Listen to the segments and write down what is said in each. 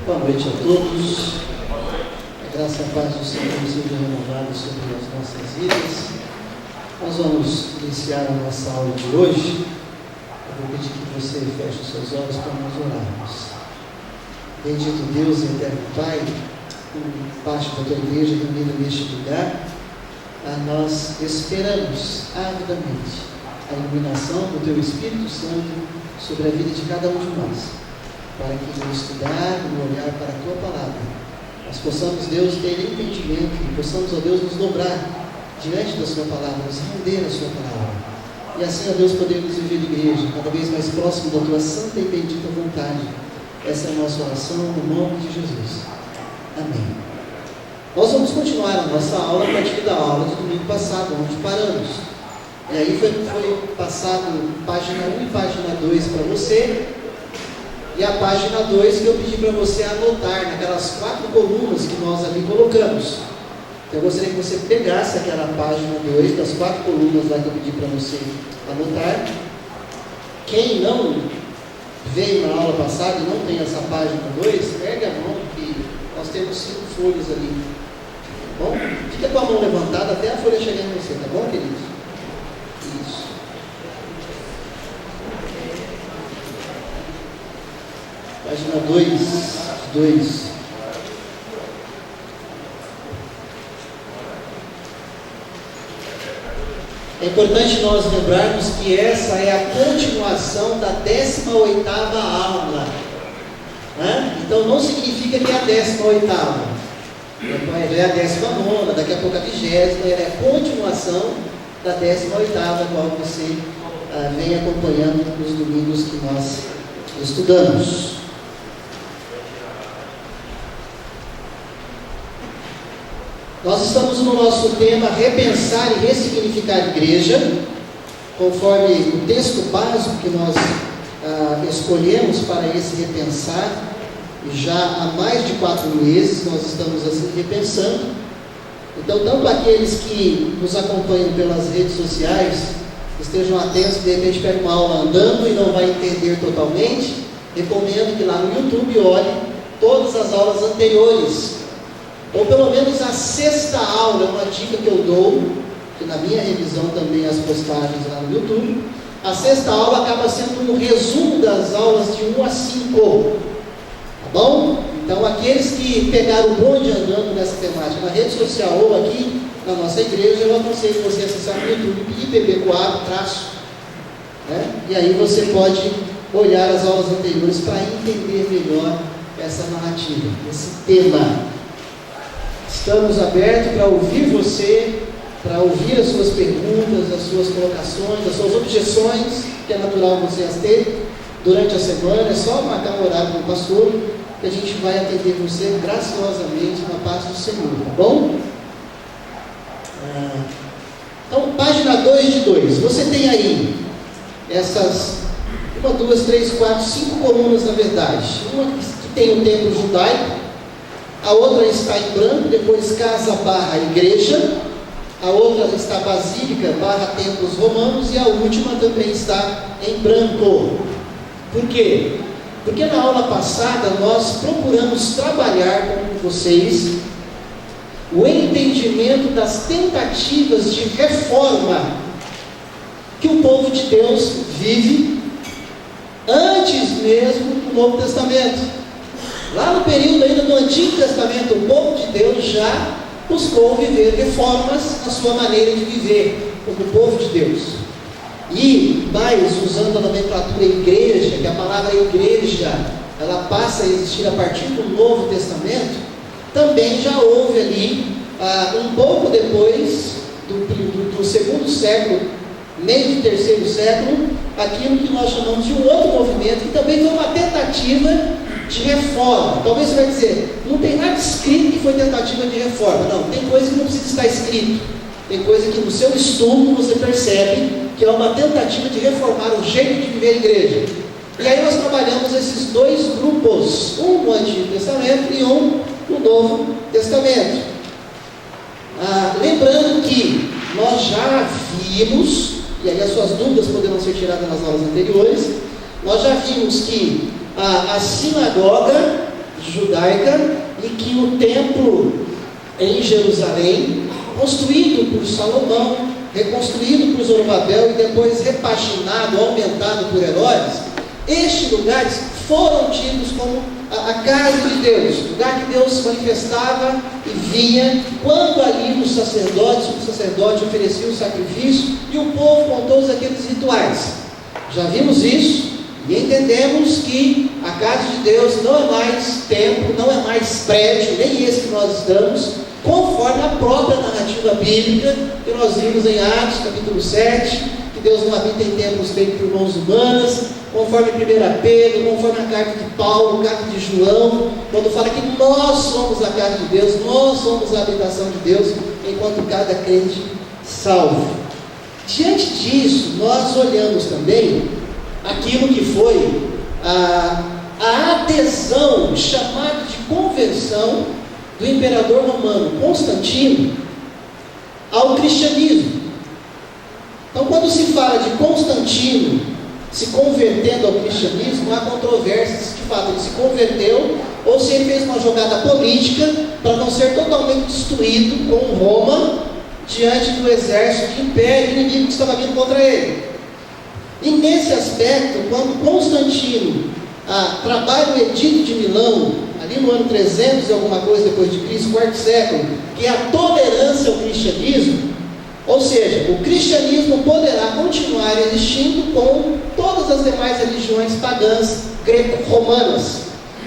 Boa noite a todos. A graça e a paz do Senhor seja renovada sobre as nossas vidas. Nós vamos iniciar a nossa aula de hoje. Eu vou pedir que você feche os seus olhos para nós orarmos. Bendito Deus e eterno Pai, parte da tua igreja reunida neste lugar, nós esperamos avidamente a iluminação do teu Espírito Santo sobre a vida de cada um de nós, para que no estudar, no olhar para a tua palavra, nós possamos, Deus, ter entendimento e possamos, ó Deus, nos dobrar diante da sua palavra, nos render à sua palavra, e assim, ó Deus, podermos viver de igreja cada vez mais próximo da tua santa e bendita vontade. Essa é a nossa oração no nome de Jesus. Amém. Nós vamos continuar a nossa aula a partir da aula do domingo passado, onde paramos. E aí foi passado página 1 e página 2 para você, e a página 2 que eu pedi para você anotar naquelas 4 colunas que nós ali colocamos. Então eu gostaria que você pegasse aquela página 2 das 4 colunas lá que eu pedi para você anotar. Quem não veio na aula passada e não tem essa página 2, pega a mão, que nós temos 5 folhas ali. Tá bom? Fica com a mão levantada até a folha chegar em você, tá bom, queridos? Isso. Página 2. É importante nós lembrarmos que essa é a continuação da 18ª aula, né? Então não significa que é a 18ª, é a 19ª, daqui a pouco a 20ª, ela é a continuação da 18ª, qual você vem acompanhando nos domingos que nós estudamos. Nós estamos no nosso tema repensar e ressignificar a igreja, conforme o texto básico que nós escolhemos para esse repensar, e já há mais de 4 meses nós estamos assim repensando. Então, tanto aqueles que nos acompanham pelas redes sociais, estejam atentos, de repente pega uma aula andando e não vai entender totalmente, recomendo que lá no YouTube olhe todas as aulas anteriores, ou pelo menos a 6ª aula, é uma dica que eu dou, que na minha revisão também as postagens lá no YouTube, a 6ª aula acaba sendo um resumo das aulas de 1 a 5, tá bom? Então aqueles que pegaram o bonde andando nessa temática na rede social ou aqui na nossa igreja, eu aconselho você acessar no YouTube IPB Coab traço, né? E aí você pode olhar as aulas anteriores para entender melhor essa narrativa, esse tema. Estamos abertos para ouvir você, para ouvir as suas perguntas, as suas colocações, as suas objeções, que é natural você as ter durante a semana. É só marcar um horário com o pastor, que a gente vai atender você graciosamente na paz do Senhor, tá bom? Então, página 2 de 2. Você tem aí essas 1, 2, 3, 4, 5 colunas, na verdade. Uma que tem o templo judaico, a outra está em branco, depois casa barra igreja, a outra está basílica barra templos romanos, e a última também está em branco. Por quê? Porque na aula passada nós procuramos trabalhar com vocês o entendimento das tentativas de reforma que o povo de Deus vive antes mesmo do Novo Testamento. Lá no período ainda do Antigo Testamento, o povo de Deus já buscou viver reformas na sua maneira de viver como o povo de Deus. E mais, usando a nomenclatura igreja, que a palavra igreja, ela passa a existir a partir do Novo Testamento, também já houve ali, um pouco depois do 2º século, meio de 3º século, aquilo que nós chamamos de um outro movimento, que também foi uma tentativa de reforma. Talvez você vai dizer, não tem nada escrito que foi tentativa de reforma. Não, tem coisa que não precisa estar escrito. Tem coisa que no seu estudo você percebe que é uma tentativa de reformar o jeito de viver a igreja. E aí nós trabalhamos esses 2 grupos, um no Antigo Testamento e um no Novo Testamento. Lembrando que nós já vimos, e aí as suas dúvidas poderão ser tiradas nas aulas anteriores, nós já vimos que a sinagoga judaica, e que o templo em Jerusalém, construído por Salomão, reconstruído por Zorobabel e depois repaginado, aumentado por Herodes, estes lugares foram tidos como a casa de Deus, lugar que Deus se manifestava e vinha quando ali o sacerdote oferecia o sacrifício e o povo com todos aqueles rituais. Já vimos isso e entendemos que a casa de Deus não é mais templo, não é mais prédio, nem esse que nós estamos, conforme a própria narrativa bíblica que nós vimos em Atos capítulo 7, que Deus não habita em templos feitos por mãos humanas, conforme 1 Pedro, conforme a carta de Paulo, a carta de João, quando fala que nós somos a casa de Deus, nós somos a habitação de Deus, enquanto cada crente salvo. Diante disso, nós olhamos também aquilo que foi a adesão, chamada de conversão, do imperador romano Constantino ao cristianismo. Então, quando se fala de Constantino se convertendo ao cristianismo, há controvérsias se de fato ele se converteu ou se ele fez uma jogada política para não ser totalmente destruído com Roma diante do exército de império inimigo que estava vindo contra ele. E nesse aspecto, quando Constantino trabalha o Edito de Milão, ali no ano 300 e alguma coisa depois de Cristo, quarto século, que é a tolerância ao cristianismo, ou seja, o cristianismo poderá continuar existindo com todas as demais religiões pagãs greco-romanas,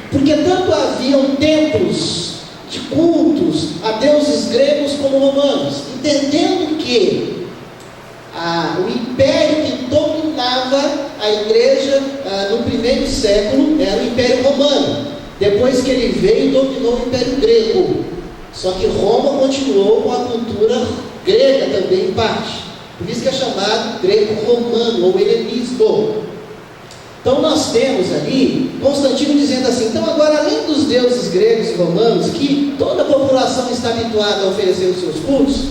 porque tanto haviam templos de cultos a deuses gregos como romanos, entendendo que o império que dominava a igreja no primeiro século era o Império Romano. Depois que ele veio, dominou o Império Grego. Só que Roma continuou com a cultura grega também em parte. Por isso que é chamado grego-romano ou helenismo. Então nós temos ali Constantino dizendo assim: então agora, além dos deuses gregos e romanos, que toda a população está habituada a oferecer os seus cultos,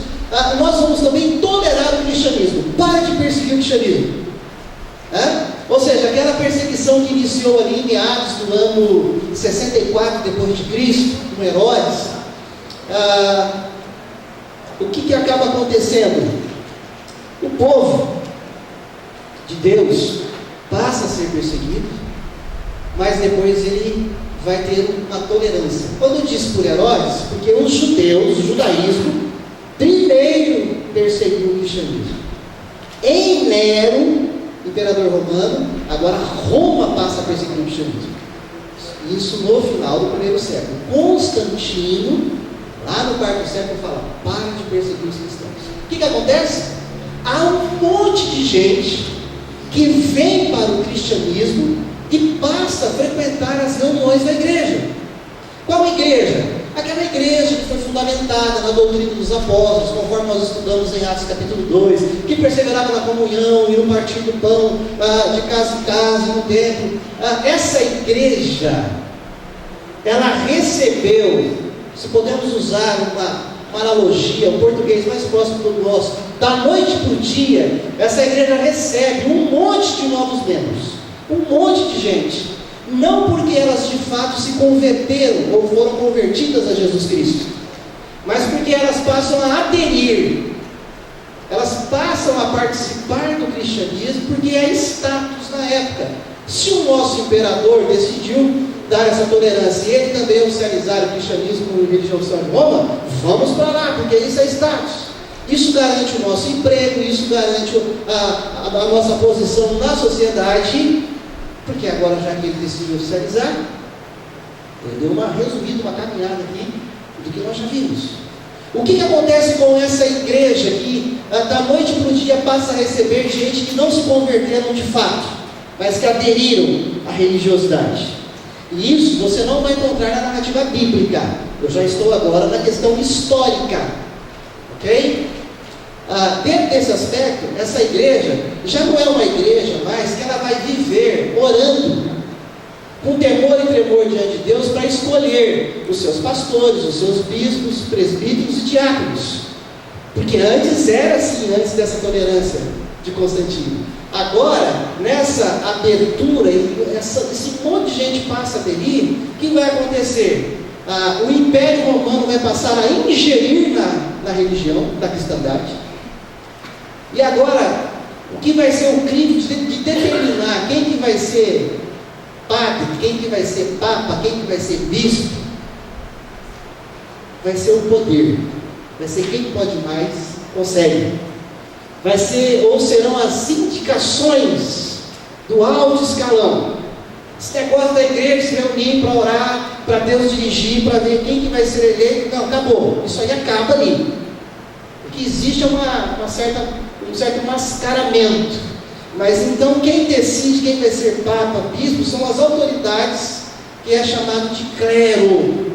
nós vamos também tolerar o cristianismo. Para de perseguir o cristianismo. Ou seja, aquela perseguição que iniciou ali em meados do ano 64 depois de Cristo, com Herodes, o que acaba acontecendo? O povo de Deus passa a ser perseguido, mas depois ele vai ter uma tolerância. Quando eu disse por Herodes, porque os judeus, o judaísmo, primeiro perseguiu o cristianismo. Em Nero, imperador romano, agora Roma passa a perseguir o cristianismo. Isso no final do primeiro século. Constantino, lá no quarto século, fala: para de perseguir os cristãos. O que acontece? Há um monte de gente que vem para o cristianismo e passa a frequentar as reuniões da igreja. Qual igreja? Aquela igreja que foi fundamentada na doutrina dos apóstolos, conforme nós estudamos em Atos capítulo 2, que perseverava na comunhão e no partir do pão, de casa em casa, no templo. Essa igreja, ela recebeu, se podemos usar uma analogia, o português mais próximo do nosso, da noite para o dia, essa igreja recebe um monte de novos membros, um monte de gente. Não porque elas de fato se converteram ou foram convertidas a Jesus Cristo, mas porque elas passam a aderir, elas passam a participar do cristianismo, porque é status na época. Se o nosso imperador decidiu dar essa tolerância e ele também oficializar o cristianismo como religião oficial de Roma, vamos para lá, porque isso é status. Isso garante o nosso emprego, isso garante a nossa posição na sociedade. Porque agora, já que ele decidiu oficializar, ele deu uma caminhada aqui do que nós já vimos. O que acontece com essa igreja que da noite para o dia passa a receber gente que não se converteram de fato, mas que aderiram à religiosidade? E isso você não vai encontrar na narrativa bíblica. Eu já estou agora na questão histórica, ok? Dentro desse aspecto, essa igreja já não é uma igreja mais que ela vai viver orando com temor e tremor diante de Deus para escolher os seus pastores, os seus bispos, presbíteros e diáconos. Porque antes era assim, antes dessa tolerância. de Constantino. Agora, nessa abertura, esse monte de gente passa a aderir, o que vai acontecer? O Império Romano vai passar a ingerir na religião da cristandade. E agora, o que vai ser o crivo de determinar quem que vai ser padre, quem que vai ser papa, quem que vai ser bispo, vai ser o poder. Vai ser quem pode mais, consegue. Vai ser, ou serão as indicações do alto escalão. Esse negócio da igreja se reunir para orar, para Deus dirigir, para ver quem que vai ser eleito, não, acabou. Isso aí acaba ali. O que existe é um certo mascaramento. Mas então quem decide quem vai ser papa, bispo, são as autoridades, que é chamado de clero.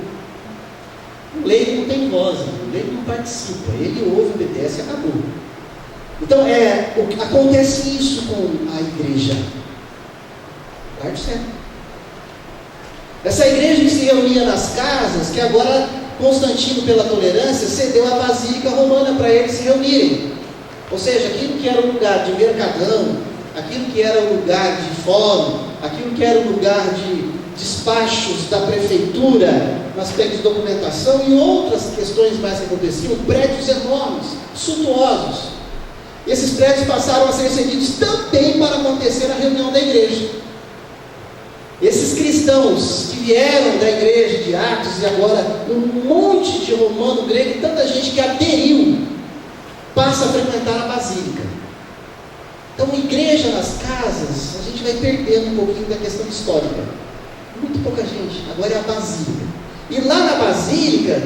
O leigo não tem voz, o leigo não participa, ele ouve, obedece e acabou. Então acontece isso com a igreja. Guarde certo. Essa igreja que se reunia nas casas, que agora Constantino, pela tolerância, cedeu a Basílica Romana para eles se reunirem. Ou seja, aquilo que era o lugar de mercadão, aquilo que era o lugar de fórum, aquilo que era o lugar de despachos da prefeitura, no aspecto de documentação e outras questões mais que aconteciam, prédios enormes, suntuosos. E esses prédios passaram a ser cedidos também para acontecer a reunião da igreja. Esses cristãos que vieram da igreja de Atos e agora um monte de romano, grego, tanta gente que aderiu, passa a frequentar a basílica. Então, igreja nas casas, a gente vai perdendo um pouquinho da questão histórica. Muito pouca gente, agora é a basílica. E lá na basílica,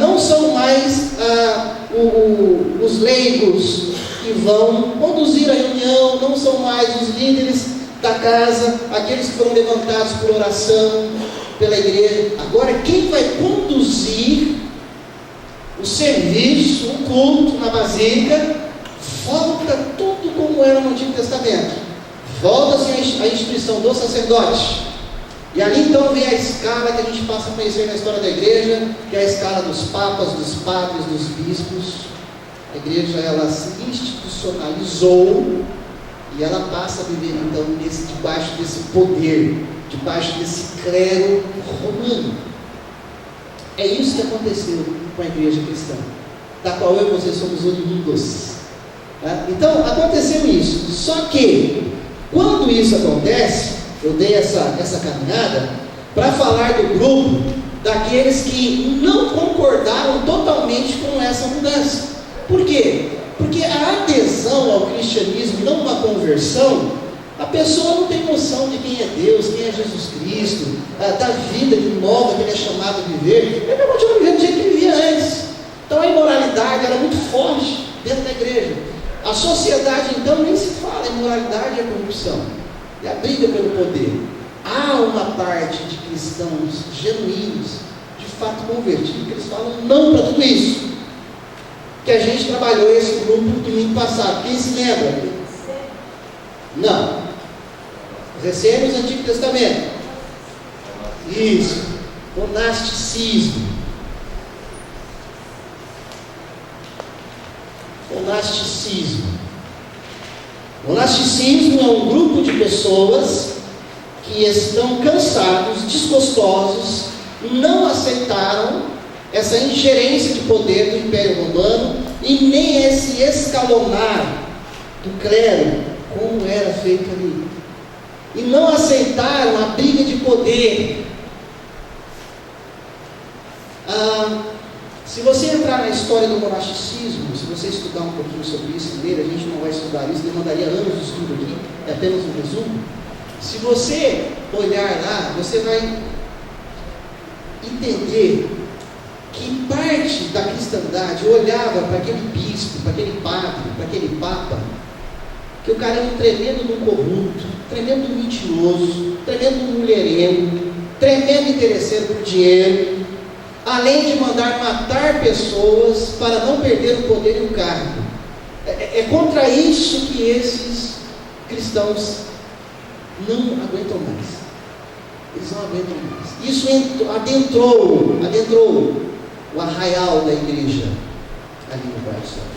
não são mais os leigos que vão conduzir a reunião, não são mais os líderes da casa, aqueles que foram levantados por oração pela igreja. Agora, quem vai conduzir o serviço, o culto na basílica, volta tudo como era no Antigo Testamento. Volta-se a instituição do sacerdote. E ali então vem a escala que a gente passa a conhecer na história da igreja, que é a escala dos papas, dos padres, dos bispos. A igreja, ela se institucionalizou e ela passa a viver então debaixo desse poder, debaixo desse clero romano. É isso que aconteceu com a igreja cristã, da qual eu e você somos oriundos. Então, aconteceu isso. Só que, quando isso acontece, eu dei essa caminhada para falar do grupo daqueles que não concordaram totalmente com essa mudança. Por quê? Porque a adesão ao cristianismo, não uma conversão, a pessoa não tem noção de quem é Deus, quem é Jesus Cristo, da vida nova que ele é chamado a viver. Ele vai continuar vivendo do jeito que ele vivia antes. Então a imoralidade era muito forte dentro da igreja. A sociedade então nem se fala, a imoralidade e a corrupção, e a briga pelo poder. Há uma parte de cristãos genuínos, de fato convertidos, que eles falam não para tudo isso. Que a gente trabalhou esse grupo no domingo passado. Quem se lembra? Não. Os essênios do Antigo Testamento. Isso. Monasticismo. Monasticismo é um grupo de pessoas que estão cansados, desgostosos, não aceitaram essa ingerência de poder do Império Romano e nem esse escalonar do clero, como era feito ali. E não aceitaram a briga de poder. Se você entrar na história do monasticismo, se você estudar um pouquinho sobre isso, a gente não vai estudar isso, demandaria anos de estudo aqui, é apenas um resumo. Se você olhar lá, você vai entender que parte da cristandade olhava para aquele bispo, para aquele padre, para aquele papa, que o cara era um tremendo de um corrupto, tremendo de um mentiroso, tremendo de um mulherengo, tremendo interesseiro por dinheiro, além de mandar matar pessoas para não perder o poder e o cargo. É contra isso que esses cristãos não aguentam mais. Eles não aguentam mais. Isso adentrou o arraial da igreja ali no Bairro Sol.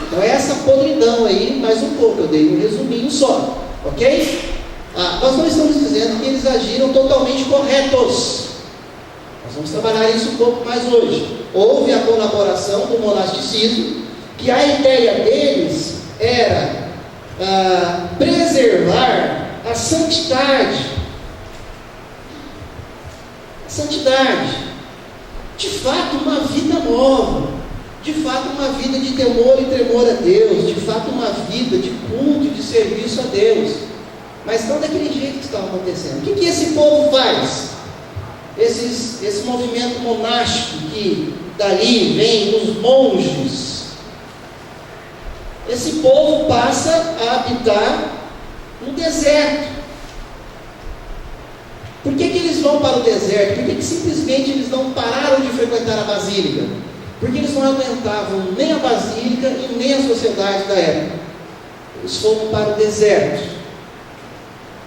Então é essa podridão aí, mais um pouco, eu dei um resuminho só, ok? Nós não estamos dizendo que eles agiram totalmente corretos. Nós vamos trabalhar isso um pouco mais hoje. Houve a colaboração do monasticismo, que a ideia deles era preservar a santidade. A santidade. De fato, uma vida nova. De fato, uma vida de temor e tremor a Deus. De fato, uma vida de culto e de serviço a Deus. Mas não daquele jeito que estava acontecendo. O que esse povo faz? Esse movimento monástico que dali vem os monges. Esse povo passa a habitar no deserto. Por que eles vão para o deserto? Por que simplesmente eles não pararam de frequentar a basílica? Porque eles não aguentavam nem a basílica e nem a sociedade da época. Eles foram para o deserto.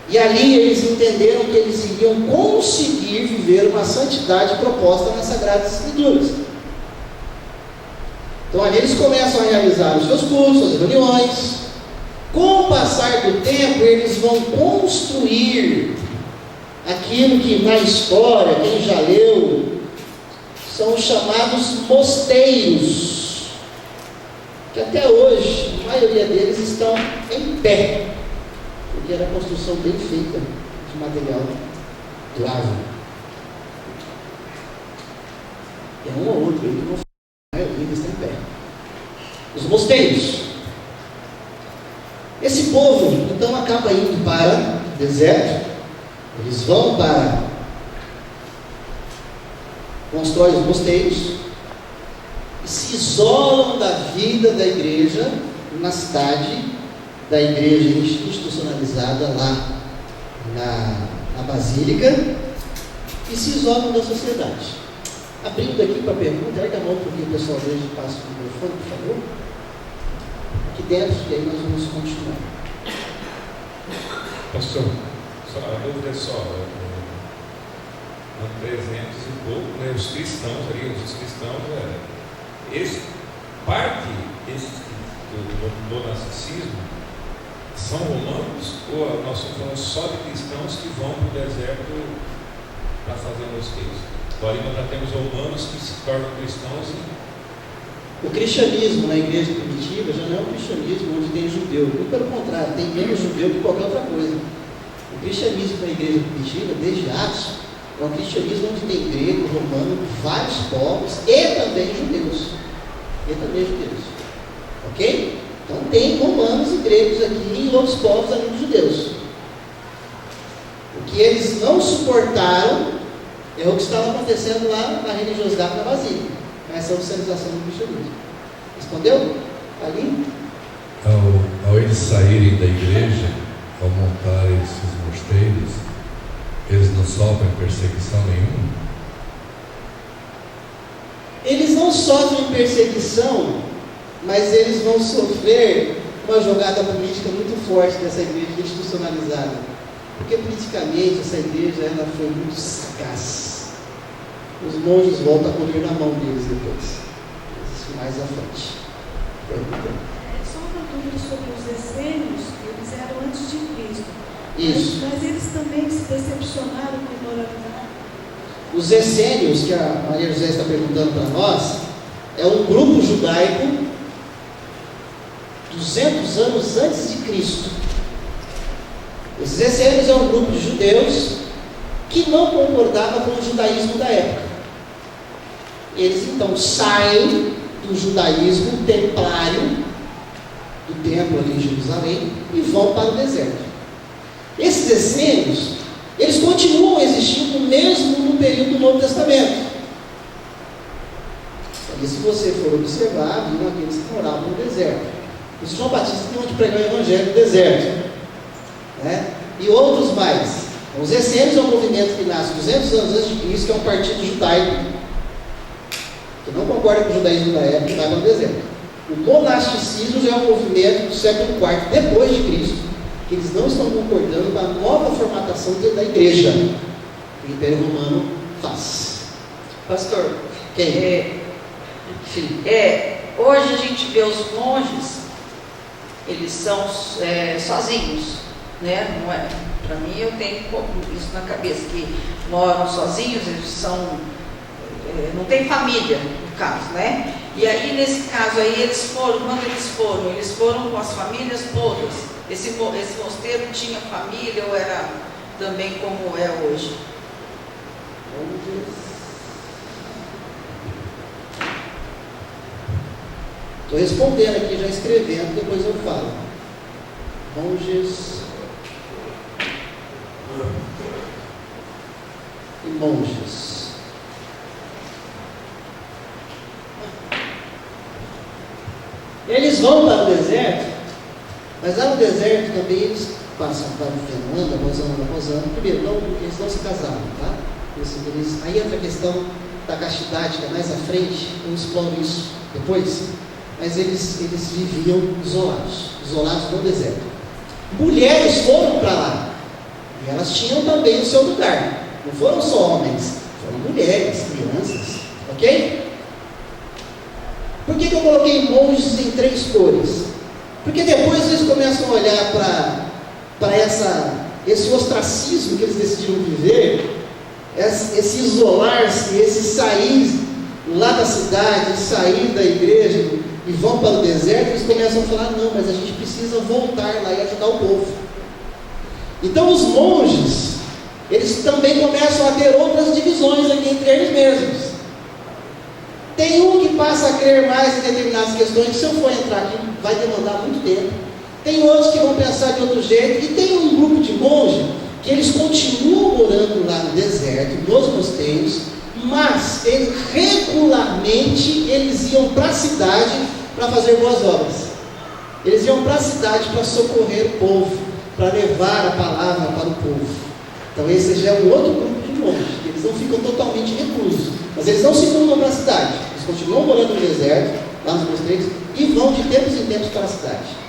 E ali eles entenderam que eles iriam conseguir viver uma santidade proposta nas Sagradas Escrituras. Então ali eles começam a realizar os seus cultos, suas reuniões. Com o passar do tempo, eles vão construir aquilo que na história, quem já leu, são os chamados mosteiros, que até hoje, a maioria deles estão em pé, porque era construção bem feita de material durável. É um ou outro aí que não faz, a maioria está em pé. Os mosteiros. Esse povo, então, acaba indo para o deserto. Eles vão para, constroem os mosteiros e se isolam da vida da igreja na cidade, da igreja institucionalizada lá na Basílica, e se isolam da sociedade. Abrindo aqui para a pergunta, erga a mão para que o pessoal da igreja passe o microfone, por favor. Aqui dentro, e aí nós vamos continuar. Pastor, a dúvida é só, 300 e pouco, né, os cristãos ali, parte do monasticismo são romanos, ou nós estamos falando só de cristãos que vão para o deserto para fazer mosteiros? Agora nós já temos romanos que se tornam cristãos O cristianismo na igreja primitiva já não é um cristianismo onde tem judeu, muito pelo contrário, tem menos judeu que qualquer outra coisa. O cristianismo na igreja primitiva, desde Atos, é um cristianismo onde tem grego, romano, vários povos e também judeus. Ok? Então tem romanos e gregos aqui e outros povos além dos judeus. O que eles não suportaram é o que estava acontecendo lá na religiosidade da Basílica. Essa oficialização do cristianismo. Respondeu? Ali? Ao eles saírem da igreja, ao montarem esses mosteiros, eles não sofrem perseguição nenhuma? Eles não sofrem perseguição, mas eles vão sofrer uma jogada política muito forte dessa igreja institucionalizada. Porque politicamente essa igreja ela foi muito sagaz. Os monges voltam a correr na mão deles depois. Isso mais à frente. Pergunta. Só uma dúvida sobre os essênios, eles eram antes de Cristo. Isso. Mas eles também se decepcionaram com a imoralidade. Os essênios, que a Maria José está perguntando para nós, é um grupo judaico 200 anos antes de Cristo. Esses essênios é um grupo de judeus que não concordava com o judaísmo da época. Eles então saem do judaísmo templário, do templo ali em Jerusalém, e vão para o deserto. Esses essênios, eles continuam existindo mesmo no período do Novo Testamento. E se você for observar, viram aqueles que moravam no deserto. O João Batista tem onde pregar o evangelho no deserto, né? E outros mais. Os essênios é um movimento que nasce 200 anos antes de Cristo, que é um partido judaico que não concorda com o judaísmo da época e vai para o deserto. O monasticismo já é um movimento do século IV depois de Cristo, que eles não estão concordando com a nova formatação da igreja que o Império Romano faz. Pastor, Quem? sim, Hoje a gente vê os monges, eles são sozinhos, né? Não é? Para mim, eu tenho isso na cabeça, que moram sozinhos, eles são, não tem família, no caso, né? E aí, nesse caso aí, quando eles foram com as famílias todas. Esse mosteiro tinha família ou era também como é hoje? Estou respondendo aqui, já escrevendo, depois eu falo. Monges e monges. Eles vão para o deserto, mas lá no deserto também eles passam para o ano após ano. Primeiro, eles não se casaram, tá? Aí entra a questão da castidade, que é mais à frente, eu exploro isso depois. Mas eles viviam isolados no deserto. Mulheres foram para lá, e elas tinham também o seu lugar. Não foram só homens, foram mulheres, crianças, ok? Por que eu coloquei monges em 3 cores? Porque depois eles começam a olhar para esse ostracismo que eles decidiram viver, esse isolar-se, esse sair lá da cidade, sair da igreja e vão para o deserto. Eles começam a falar: não, mas a gente precisa voltar lá e ajudar o povo. Então os monges, eles também começam a ter outras divisões aqui entre eles mesmos. Tem um que passa a crer mais em determinadas questões, que se eu for entrar aqui vai demandar muito tempo. Tem outros que vão pensar de outro jeito, e tem um grupo de monges que eles continuam morando lá no deserto, nos mosteiros, mas regularmente eles iam para a cidade para fazer boas obras. Eles iam para a cidade para socorrer o povo, para levar a palavra para o povo. Então esse já é um outro grupo de monges. Eles não ficam totalmente reclusos, mas eles não se mudam para a cidade. Eles continuam morando no deserto, lá nos mosteiros, e vão de tempos em tempos para a cidade.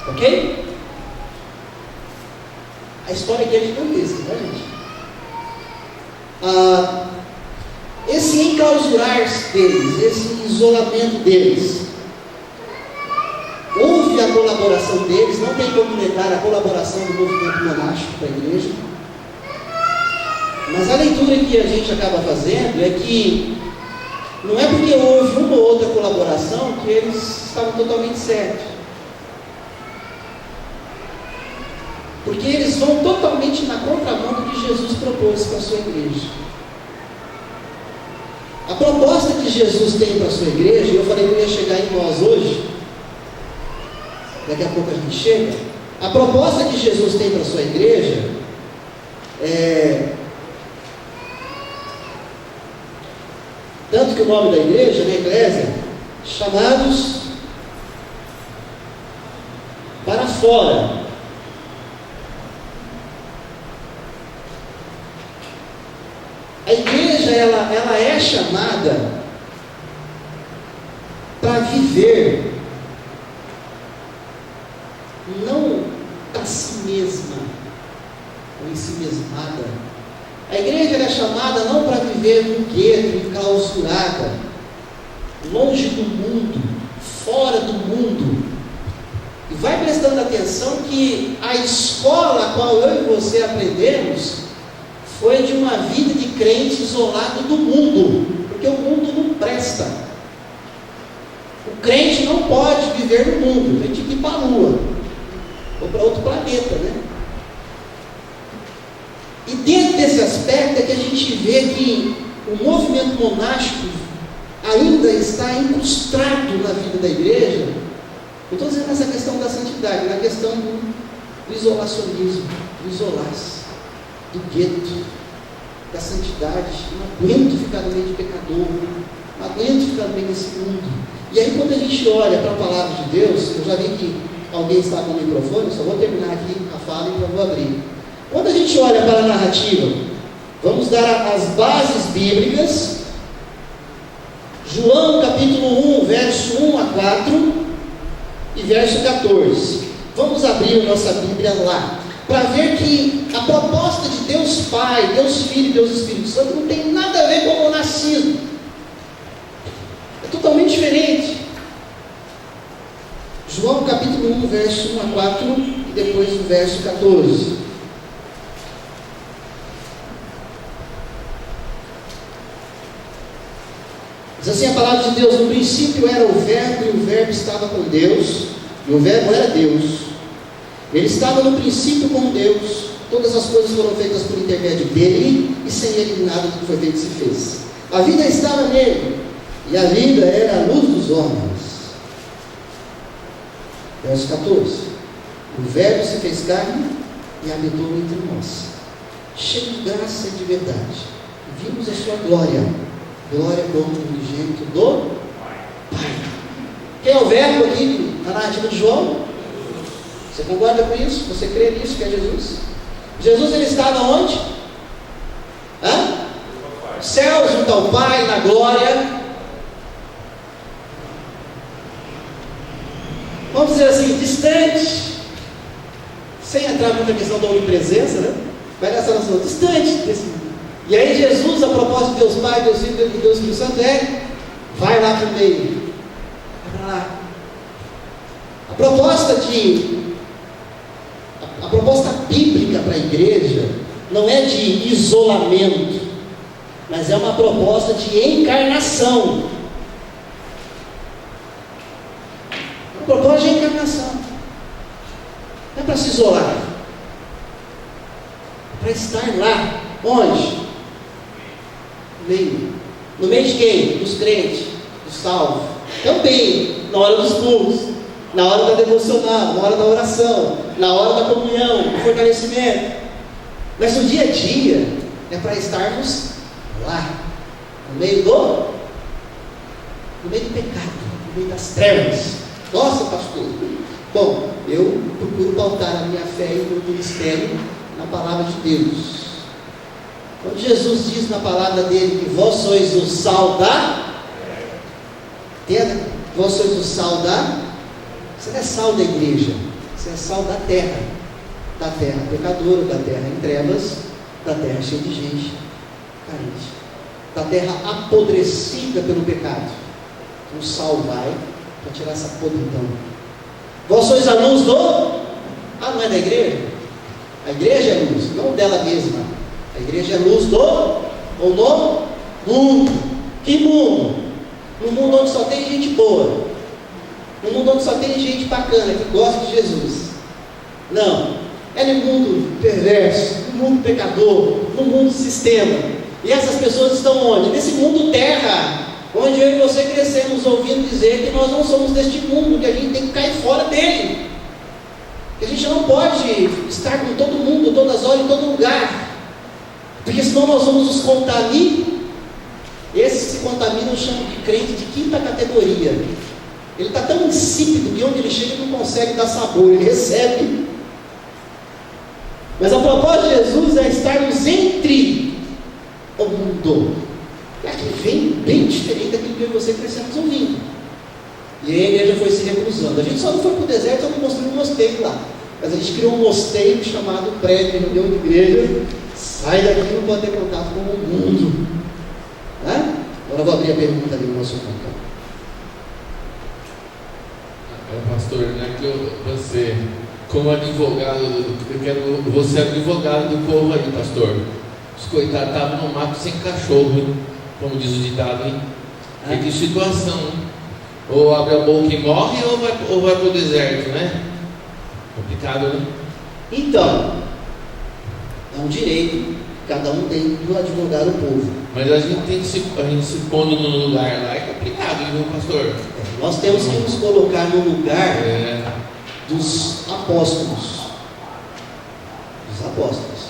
Ok? A história aqui é gigantesca, né, gente? Esse enclausurar deles, esse isolamento deles, houve a colaboração deles, não tem como negar a colaboração do movimento monástico para a igreja, mas a leitura que a gente acaba fazendo é que não é porque houve uma ou outra colaboração que eles estavam totalmente certos, porque eles vão totalmente na contramão do que Jesus propôs para a sua igreja. A proposta que Jesus tem para a sua igreja, eu falei que eu ia chegar em nós hoje, daqui a pouco a gente chega. A proposta que Jesus tem para a sua igreja tanto que o nome da igreja, na Eclésia, chamados para fora. A igreja, ela é chamada para viver não para si mesma, ou em si mesmada. A igreja é chamada não para viver no gueto, enclausurada, longe do mundo, fora do mundo. E vai prestando atenção que a escola a qual eu e você aprendemos foi de uma vida de crente isolado do mundo, porque o mundo não presta. O crente não pode viver no mundo, ele tem que ir para a lua, ou para outro planeta, né? E dentro desse aspecto é que a gente vê que o movimento monástico ainda está incrustado na vida da igreja. Eu estou dizendo nessa questão da santidade, na questão do isolacionismo, do isolar-se, do gueto, da santidade. Não aguento ficar no meio de pecador, não aguento ficar no meio desse mundo. E aí quando a gente olha para a palavra de Deus, eu já vi que alguém está com o microfone, só vou terminar aqui a fala e já vou abrir. Quando a gente olha para a narrativa, vamos dar as bases bíblicas. João capítulo 1, verso 1 a 4 e verso 14. Vamos abrir a nossa Bíblia lá, para ver que a proposta de Deus Pai, Deus Filho e Deus Espírito Santo não tem nada a ver com o monacismo. É totalmente totalmente diferente. João capítulo 1, verso 1 a 4 e depois o verso 14. Diz assim a palavra de Deus: no princípio era o Verbo, e o Verbo estava com Deus, e o Verbo era Deus. Ele estava no princípio com Deus. Todas as coisas foram feitas por intermédio dele, e sem ele nada do que foi feito se fez. A vida estava nele, e a vida era a luz dos homens. Verso 14: o Verbo se fez carne e habitou entre nós, cheio de graça e de verdade. Vimos a sua glória, glória como unigênito do Pai. Quem é o Verbo aqui na narrativa de João? Você concorda com isso? Você crê nisso que é Jesus? Jesus, ele estava onde? Céu, junto ao Pai, na glória. Vamos dizer assim, distante, sem entrar muito na questão da onipresença, né? Vai nessa noção, distante desse mundo. E aí Jesus, a propósito de Deus Pai, Deus Filho e Deus Espírito Santo, vai lá para o meio. Vai para lá. A proposta bíblica para a igreja não é de isolamento, mas é uma proposta de encarnação. Uma proposta de encarnação. Não é para se isolar, é para estar lá. Onde? No meio. No meio de quem? Dos crentes, dos salvos. Também, na hora dos cultos, na hora da devocional, na hora da oração, na hora da comunhão, do fortalecimento. Mas no dia a dia é para estarmos lá, no meio do pecado, no meio das trevas. Nossa, pastor. Bom, eu procuro pautar a minha fé e o meu ministério na palavra de Deus. Quando Jesus diz na palavra dele que vós sois o sal da terra, vós sois o sal da... Você não é sal da igreja, você é sal da terra pecadora, da terra em trevas, da terra cheia de gente carente, da terra apodrecida pelo pecado. O sal vai para tirar essa podridão. Vós sois a luz do... não é da igreja? A igreja é luz, não dela mesma. A igreja é luz ou no mundo. Que mundo? No mundo onde só tem gente boa, no mundo onde só tem gente bacana, que gosta de Jesus. Não, é no mundo perverso, no mundo pecador, no mundo sistema. E essas pessoas estão onde? Nesse mundo terra, onde eu e você crescemos ouvindo dizer que nós não somos deste mundo, que a gente tem que cair fora dele, que a gente não pode estar com todo mundo, todas as horas, em todo lugar, porque senão nós vamos nos contaminar. Esses que se contaminam chamam de crente de quinta categoria. Ele está tão insípido que onde ele chega ele não consegue dar sabor, ele recebe. Mas a proposta de Jesus é estarmos entre o mundo. E aqui vem bem diferente daquilo que eu e você crescemos ouvindo. E a igreja foi se reclusando. A gente só não foi para o deserto, só não construiu um mosteiro lá. Mas a gente criou um mosteiro chamado prédio, reunião de igreja. Sai daqui e não pode ter contato com o mundo. Agora eu vou abrir a pergunta ali no nosso campo. Pastor, né, que você, como advogado, você é advogado do povo aí, pastor. Os coitados estavam no mato sem cachorro, como diz o ditado, hein? E que situação, hein? Ou abre a boca e morre, ou vai para o deserto, né? Complicado, né? Então, é um direito, cada um tem do advogar o povo. Mas a gente tem que se pondo no lugar lá, é complicado, viu, pastor? Nós temos que nos colocar no lugar dos apóstolos. Dos apóstolos.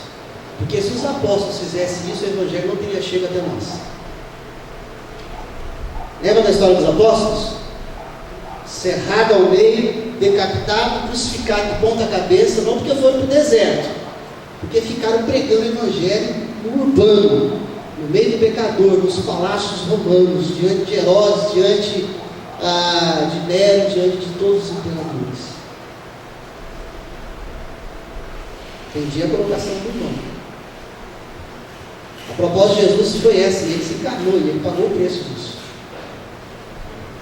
Porque se os apóstolos fizessem isso, o evangelho não teria chegado até nós. Lembra da história dos apóstolos? Cerrado ao meio, decapitado, crucificado de ponta cabeça, não porque foram para o deserto, porque ficaram pregando o evangelho no urbano, no meio do pecador, nos palácios romanos, diante de Herodes, diante de Nero, diante de todos os imperadores. Entendi a colocação do irmão. A proposta de Jesus foi essa, e ele se encarnou, e ele pagou o preço disso.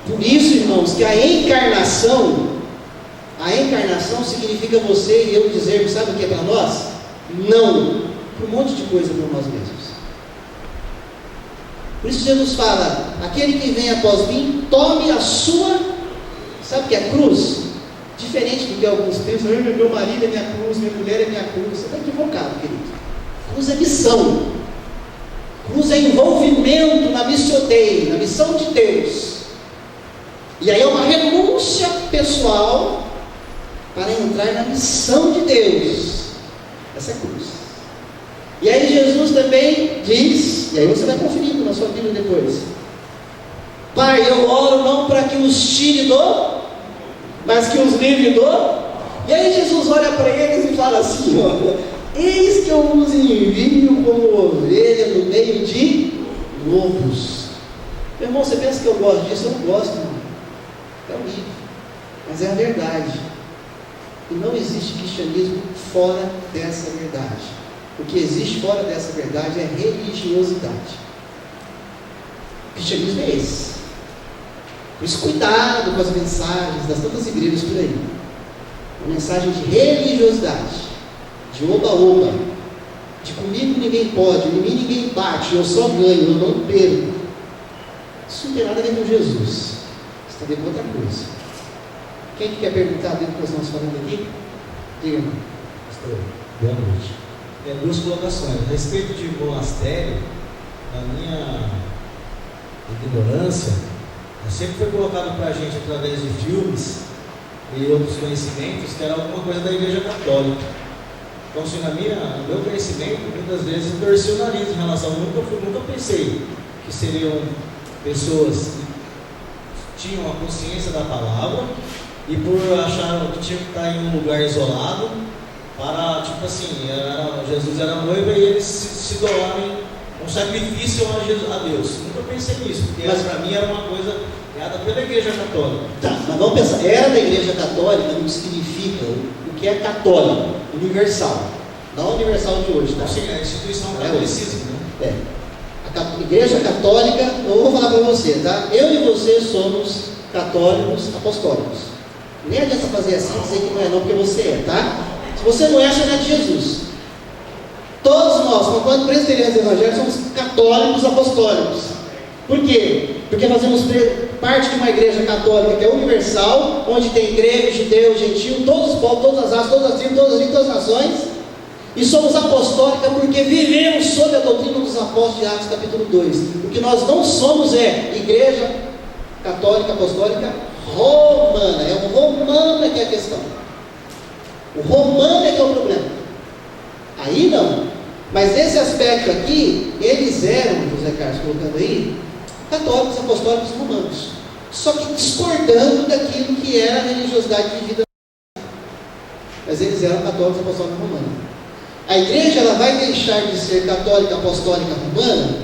Por isso, irmãos, que a encarnação significa você e eu dizermos, sabe o que é para nós? Não, para um monte de coisa para nós mesmos. Por isso Jesus fala, aquele que vem após mim, tome a sua, sabe o que é cruz? Diferente do que alguns pensam, meu marido é minha cruz, minha mulher é minha cruz. Você está equivocado, querido. Cruz é missão. Cruz é envolvimento na missão Dei, na missão de Deus. E aí é uma renúncia pessoal para entrar na missão de Deus. Essa é a cruz. E aí Jesus também diz, e aí você vai conferindo na sua Bíblia depois: Pai, eu oro não para que os tire do, mas que os livre do. E aí Jesus olha para eles e fala assim, eis que eu os envio como ovelha no meio de lobos. Meu irmão, você pensa que eu gosto disso? Eu não gosto, irmão. É horrível, mas é a verdade. E não existe cristianismo fora dessa verdade. O que existe fora dessa verdade é religiosidade. O cristianismo é esse. Por isso, cuidado com as mensagens das tantas igrejas por aí. Uma mensagem de religiosidade, de oba-oba, de comigo ninguém pode, em mim ninguém bate, eu só ganho, eu não perco. Isso não tem nada a ver com Jesus. Isso tem a ver com outra coisa. Quem que quer perguntar dentro do que nós estamos falando aqui? Diga. Pastor, boa noite. Duas colocações. A respeito de monastério, na minha ignorância, sempre foi colocado para a gente através de filmes e outros conhecimentos que era alguma coisa da Igreja Católica. Então, assim, no meu conhecimento, muitas vezes eu torci o nariz em relação, nunca pensei que seriam pessoas que tinham a consciência da palavra e por achar que tinha que estar em um lugar isolado para, tipo assim, Jesus era noiva e eles se doarem um sacrifício a Deus. Nunca pensei nisso, porque para mim era uma coisa criada pela Igreja Católica. Tá, mas vamos pensar, era da Igreja Católica não significa o que é católico, universal. Não universal de hoje, tá? Sim, a instituição catolicismo, né? A Igreja Católica, eu vou falar para você, tá? Eu e você somos católicos apostólicos. Nem adianta fazer assim e dizer que não é não, porque você é, tá? Se você não é, você não é de Jesus. Todos nós, enquanto presbiterianos evangélicos, somos católicos apostólicos. Por quê? Porque fazemos parte de uma igreja católica que é universal, onde tem grego, judeu, gentil, todos os povos, todas as raças, todas as tribos, todas as línguas, todas as nações. E somos apostólica porque vivemos sob a doutrina dos apóstolos de Atos capítulo 2. O que nós não somos é igreja católica apostólica romana. É o romano que é a questão. O romano é que é o problema. Aí não. Mas nesse aspecto aqui, eles eram, José Carlos colocando aí, católicos apostólicos romanos. Só que discordando daquilo que era a religiosidade vivida. Mas eles eram católicos apostólicos romanos. A igreja ela vai deixar de ser católica apostólica romana.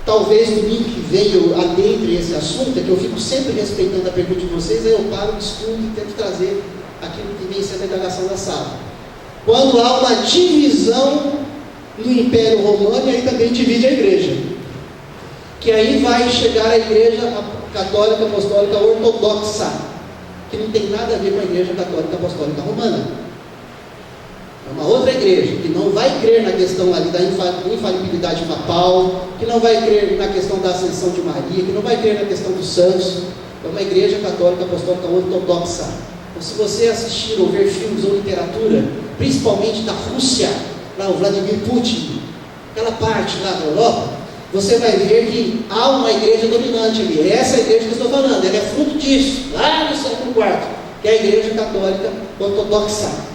Talvez no domingo que vem eu adentre esse assunto, é que eu fico sempre respeitando a pergunta de vocês, aí eu paro, estudo e tento trazer aquilo que vem sendo a indagação da sala. Quando há uma divisão no Império Romano, e aí também divide a igreja. Que aí vai chegar a igreja católica apostólica ortodoxa, que não tem nada a ver com a igreja católica apostólica romana. É uma outra igreja, que não vai crer na questão ali da infalibilidade papal, que não vai crer na questão da ascensão de Maria, que não vai crer na questão dos santos. É uma igreja católica apostólica ortodoxa. Então, se você assistir ou ver filmes ou literatura, principalmente da Rússia, lá o Vladimir Putin, aquela parte lá da Europa, você vai ver que há uma igreja dominante ali. Essa igreja que eu estou falando, ela é fruto disso, lá no século IV, que é a igreja católica ortodoxa.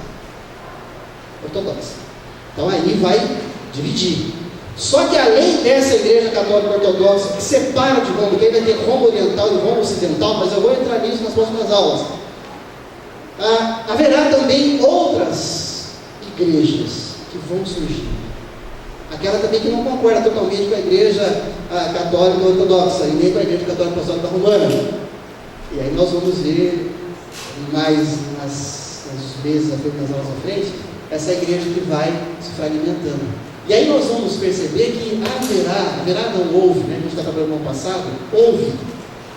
Então aí vai dividir. Só que além dessa igreja católica ortodoxa, que separa de Roma, que aí vai ter Roma Oriental e Roma Ocidental, mas eu vou entrar nisso nas próximas aulas. Haverá também outras igrejas que vão surgir. Aquela também que não concorda totalmente com a igreja católica ortodoxa e nem com a igreja católica apostólica romana. E aí nós vamos ver mais nos meses nas aulas à frente, essa igreja que vai se fragmentando. E aí nós vamos perceber que haverá não houve, né? A gente está trabalhando no passado, houve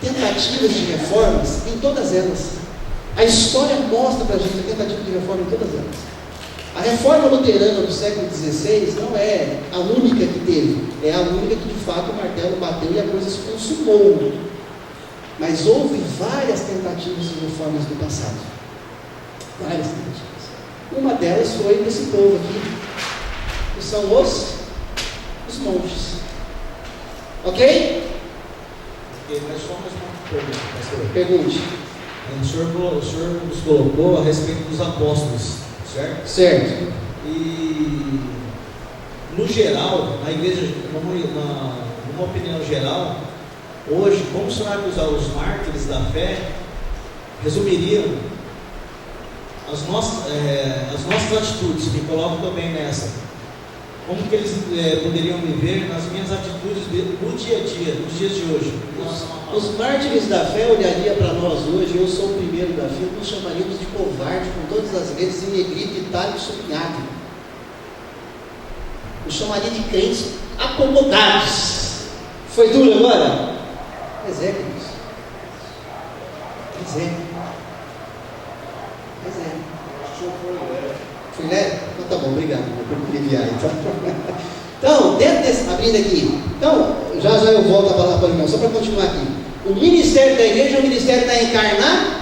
tentativas de reformas em todas elas. A história mostra para a gente a tentativa de reforma em todas elas. A reforma luterana do século XVI não é a única que teve, é a única que de fato o martelo bateu e a coisa se consumou. Mas houve várias tentativas de reformas do passado. Várias tentativas. Uma delas foi desse povo aqui, que são os monges. Ok? Mas só mais uma pergunta, pastor. Pergunte. O senhor nos colocou a respeito dos apóstolos, certo? Certo. E, no geral, na igreja, numa opinião geral, hoje, como o senhor vai usar os mártires da fé, resumiriam as nossas atitudes, me colocam também nessa. Como que eles poderiam viver nas minhas atitudes no dia a dia, nos dias de hoje? Os mártires da fé olhariam para nós hoje, eu sou o primeiro da fila, nos chamaríamos de covarde com todas as letras em negrito, itálico e sublinhado. Nos chamaria de crentes acomodados. Foi duro agora? Mas é, queridos. Mas é. Fui leve? Então tá bom, obrigado por aliviar. Então, dentro desse, abrindo aqui, então, já eu volto a palavra para o irmão, só para continuar aqui. O ministério da igreja é o ministério da encarnação.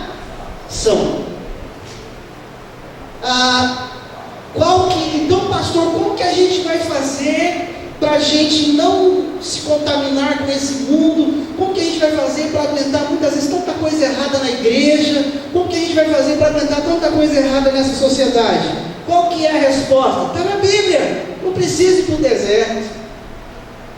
Então, pastor, como que a gente vai fazer para a gente não se contaminar com esse mundo? Como que a gente vai fazer para aguentar muitas vezes tanta coisa errada na igreja? Como que a gente vai fazer para aguentar tanta coisa errada nessa sociedade? Qual que é a resposta? Está na Bíblia. Não precisa ir para o deserto.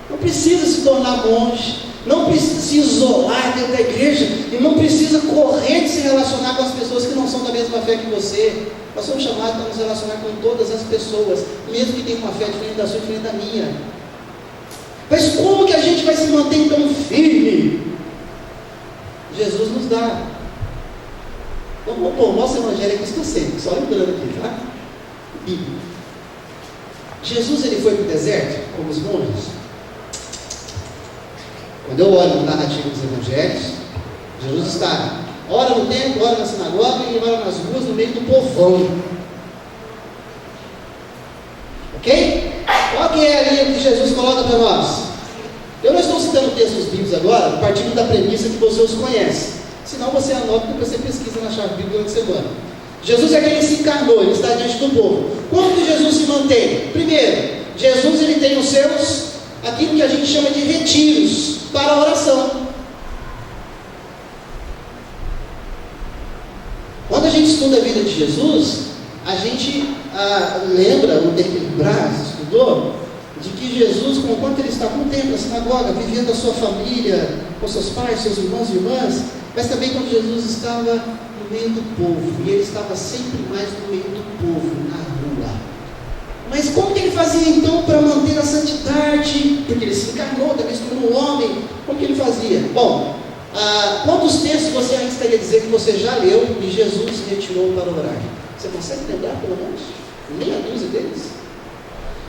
Não precisa se tornar monge. Não precisa se isolar dentro da igreja. E não precisa correr de se relacionar com as pessoas que não são da mesma fé que você. Nós somos chamados para nos relacionar com todas as pessoas, mesmo que tenham uma fé diferente da sua e diferente da minha. Mas como que a gente vai se manter tão firme? Jesus nos dá. Vamos pôr o nosso evangelho aqui esquecendo, só lembrando aqui, tá? Bíblia. Jesus ele foi para o deserto, como os monges. Quando eu olho na narrativa dos evangelhos, Jesus está ora no templo, ora na sinagoga e ora nas ruas, no meio do povão. Ok? Qual que é a linha que Jesus coloca para nós? Eu não estou citando textos bíblicos agora, partindo da premissa que você os conhece. Senão você anota e você pesquisa na chave bíblica durante a semana. Jesus é quem se encarnou, ele está diante do povo. Como que Jesus se mantém? Primeiro, Jesus ele tem os seus, aquilo que a gente chama de retiros para a oração. Quando a gente estuda a vida de Jesus, a gente lembra, o David Braz estudou, de que Jesus, enquanto ele estava no templo, na sinagoga, vivendo a sua família, com seus pais, seus irmãos e irmãs, mas também quando Jesus estava no meio do povo, e ele estava sempre mais no meio do povo, na rua. Mas como que ele fazia então para manter a santidade? Porque ele se encarnou, também se tornou um homem. Como que ele fazia? Bom, quantos textos você arriscaria dizer que você já leu e Jesus se retirou para orar? Você consegue lembrar pelo menos? Meia dúzia deles?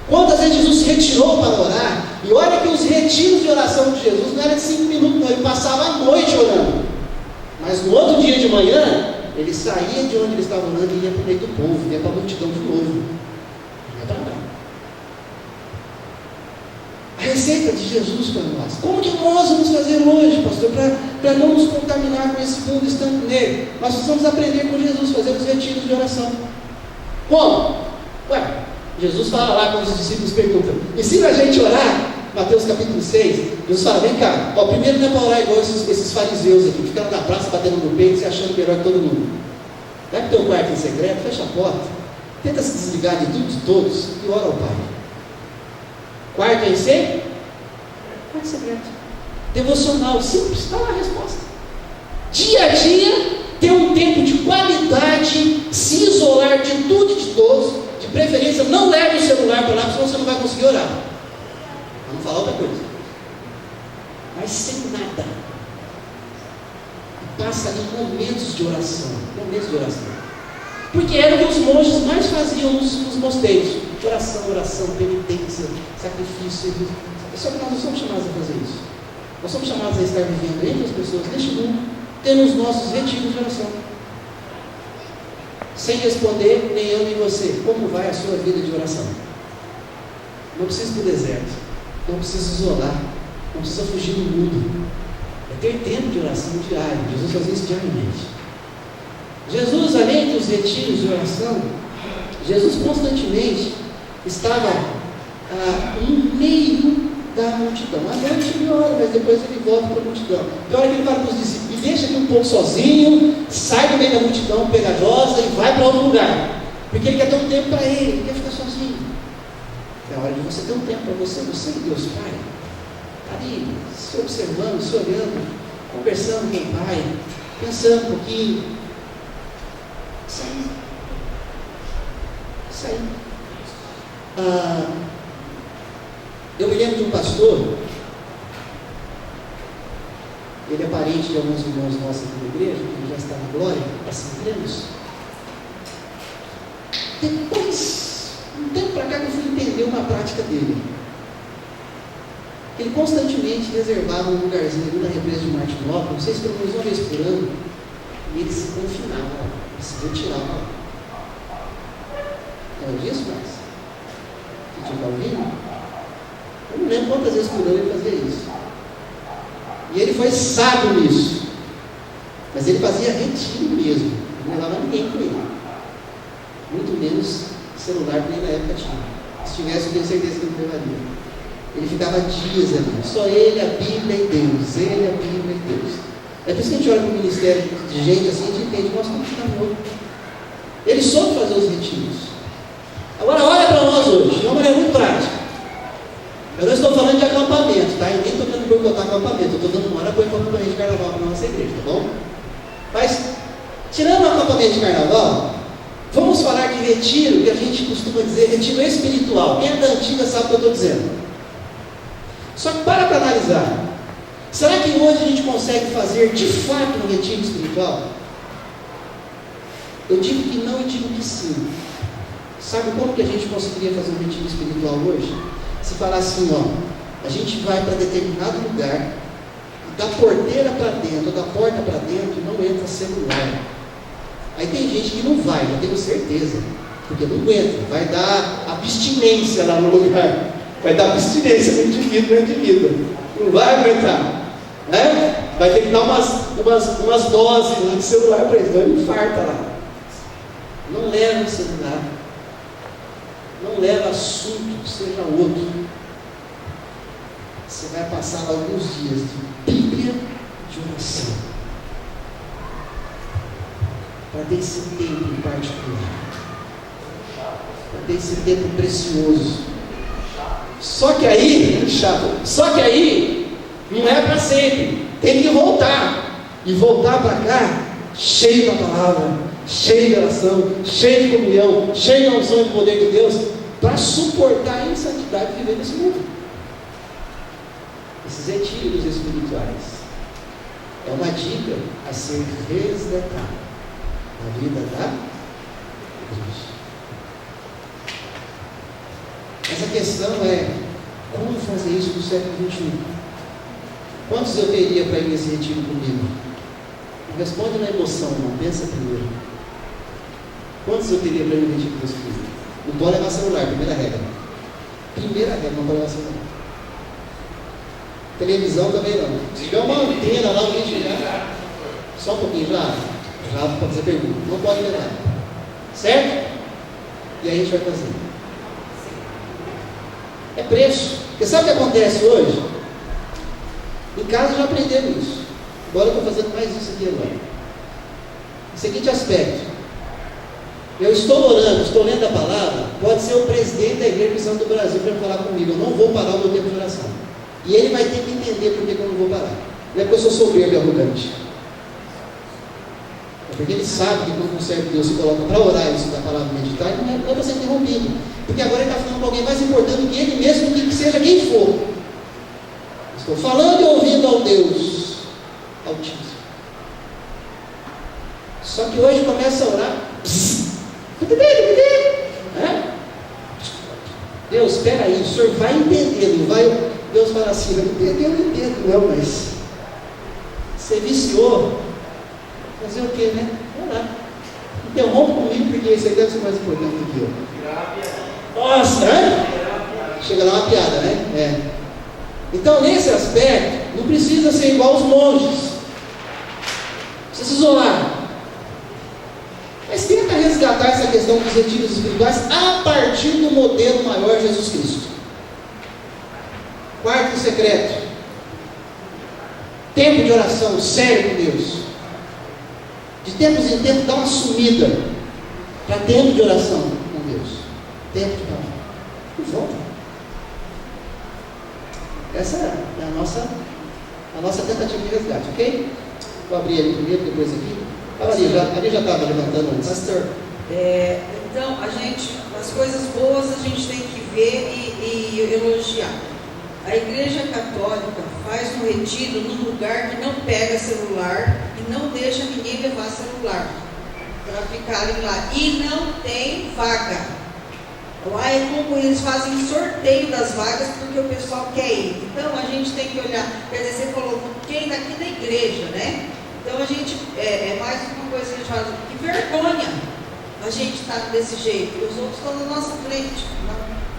Quantas vezes Jesus se retirou para orar? E olha que os retiros de oração de Jesus não eram de 5 minutos, não. Ele passava a noite orando. Mas no outro dia de manhã, ele saía de onde ele estava orando e ia para o meio do povo, ia para a multidão de novo. Ia para orar. A receita de Jesus para nós. Como que nós vamos fazer hoje, pastor, para não nos contaminar com esse mundo estando nele? Nós precisamos aprender com Jesus, fazer os retiros de oração. Como? Ué, Jesus fala lá quando os discípulos perguntam, ensina a gente a orar. Mateus capítulo 6, Jesus fala, vem cá, primeiro não é para orar igual esses fariseus aqui, ficaram na praça batendo no peito, se achando melhor que todo mundo. Vai para o teu quarto em secreto, fecha a porta, tenta se desligar de tudo e de todos e ora ao Pai. Quarto em secreto. Quarto secreto. Devocional, simples, está lá a resposta. Dia a dia, ter um tempo de qualidade, se isolar de tudo e de todos, de preferência, não leve o celular para lá, senão você não vai conseguir orar. Vamos falar outra coisa. Mas sem nada. E passa ali momentos de oração. Momentos de oração. Porque era o que os monges mais faziam nos mosteiros. Oração, penitência, sacrifício. Só que nós não somos chamados a fazer isso. Nós somos chamados a estar vivendo entre as pessoas neste mundo, tendo os nossos retiros de oração. Sem responder, nem eu nem você, como vai a sua vida de oração? Não precisa ir para o deserto, não precisa isolar, não precisa fugir do mundo. É ter tempo de oração diário. Jesus fazia isso diariamente. Jesus, além dos retiros de oração, Jesus constantemente estava no meio da multidão. À noite ele ora, mas depois ele volta para a multidão. Tem hora que ele fala para os discípulos: me deixa aqui um pouco sozinho, sai do meio da multidão pegajosa e vai para outro lugar. Porque ele quer ter um tempo para ele quer ficar sozinho. É a hora de você ter um tempo para você e Deus Pai. Ali, se observando, se olhando, conversando com o Pai, pensando um pouquinho. Sair. Eu me lembro de um pastor, ele é parente de alguns irmãos nossos aqui na igreja, que ele já está na glória, assim cremos. Depois, um tempo para cá que eu fui entender uma prática dele. Ele constantemente reservava um lugarzinho ali na represa de Martinópolis, não sei se pelo menos uma vez por ano, e ele se confinava, ele se retirava. Não é disso, mas? Você tinha ouvido? Eu não lembro quantas vezes por ano ele fazia isso. E ele foi sábio nisso. Mas ele fazia retiro mesmo. Não levava ninguém com ele. Muito menos celular que nem na época tinha. Se tivesse, eu tenho certeza que ele levaria. Ele ficava dias ali. Só ele, a Bíblia e Deus. Ele, a Bíblia e Deus. É por isso que a gente olha para o ministério de gente assim, a gente entende, nossa, como está morto. Ele soube fazer os retiros. Agora olha para nós hoje, de uma maneira muito prática. Eu não estou falando de acampamento, tá? Eu nem estou querendo boicotar acampamento, eu estou dando uma hora para o acampamento de carnaval para a nossa igreja, tá bom? Mas, tirando o acampamento de carnaval, vamos falar de retiro, que a gente costuma dizer retiro espiritual. Quem é da antiga sabe o que eu estou dizendo. Só que para analisar, será que hoje a gente consegue fazer de fato um retiro espiritual? Eu digo que não e digo que sim. Sabe como que a gente conseguiria fazer um retiro espiritual hoje? Se falar assim, ó, a gente vai para determinado lugar, e da porteira para dentro, da porta para dentro, não entra celular. Aí tem gente que não vai, já tenho certeza, porque não aguenta, vai dar abstinência lá no lugar, vai dar abstinência no indivíduo, não vai aguentar, né? Vai ter que dar umas doses de celular para ele, então ele infarta lá. Não leva o celular. Não leva assunto, seja outro. Você vai passar alguns dias de Bíblia de oração. Para ter esse tempo em particular. Para ter esse tempo precioso. Só que aí, não é para sempre. Tem que voltar. E voltar para cá, cheio da palavra, cheio de oração, cheio de comunhão, cheio da unção e do poder de Deus, para suportar a insantidade de viver nesse mundo. Esses retiros espirituais é uma dica a ser resgatada na vida da igreja. Essa questão é como fazer isso no século XXI. Quantos eu teria para ir nesse retiro comigo? Não responde na emoção, não, pensa primeiro. Quantos eu teria para ir no retiro com esse filho? Não pode levar celular, primeira regra. Primeira regra, não pode levar celular. Televisão também não. Se tiver uma antena lá, alguém tirar. Só um pouquinho, já para fazer pergunta. Não pode levar. Certo? E aí a gente vai fazer. É preço. Porque sabe o que acontece hoje? Em casa já aprenderam isso. Agora eu estou fazendo mais isso aqui agora. O seguinte aspecto. Eu estou orando, estou lendo a palavra, pode ser o presidente da Igreja Cristã do Brasil para falar comigo, eu não vou parar o meu tempo de oração. E ele vai ter que entender por que eu não vou parar. Não é porque eu sou soberbo e arrogante. É porque ele sabe que quando um servo de Deus se coloca para orar isso da palavra meditar, não é para ser interrompido. Porque agora ele está falando com alguém mais importante do que ele mesmo, que seja quem for. Estou falando e ouvindo ao Deus Altíssimo. Só que hoje começa a orar. Deus, espera aí, o senhor vai entender, não vai. Deus fala assim, eu não entendo não, mas você viciou, fazer o quê, né? Vai lá. Interrompa comigo, porque isso aí deve ser mais importante do que eu. Nossa, né? Chega lá uma piada, né? É. Então, nesse aspecto, não precisa ser igual aos monges. Precisa se isolar. Mas tenta resgatar essa questão dos retiros espirituais a partir do modelo maior Jesus Cristo. Quarto secreto. Tempo de oração sério com Deus. De tempos em tempos dá uma sumida para tempo de oração com Deus. Tempo de oração. E volta. Essa é a nossa tentativa de resgate, ok? Vou abrir ali primeiro, depois aqui. Ali já estava levantando antes. Pastor, então as coisas boas a gente tem que ver e elogiar. A Igreja Católica faz um retiro num lugar que não pega celular e não deixa ninguém levar celular para ficarem lá. E não tem vaga. Lá é como eles fazem sorteio das vagas porque o pessoal quer ir. Então a gente tem que olhar, quer dizer, você falou, quem daqui da igreja, né? Então a gente, é mais uma coisa que a gente fala, que vergonha a gente estar desse jeito. Os outros estão na nossa frente,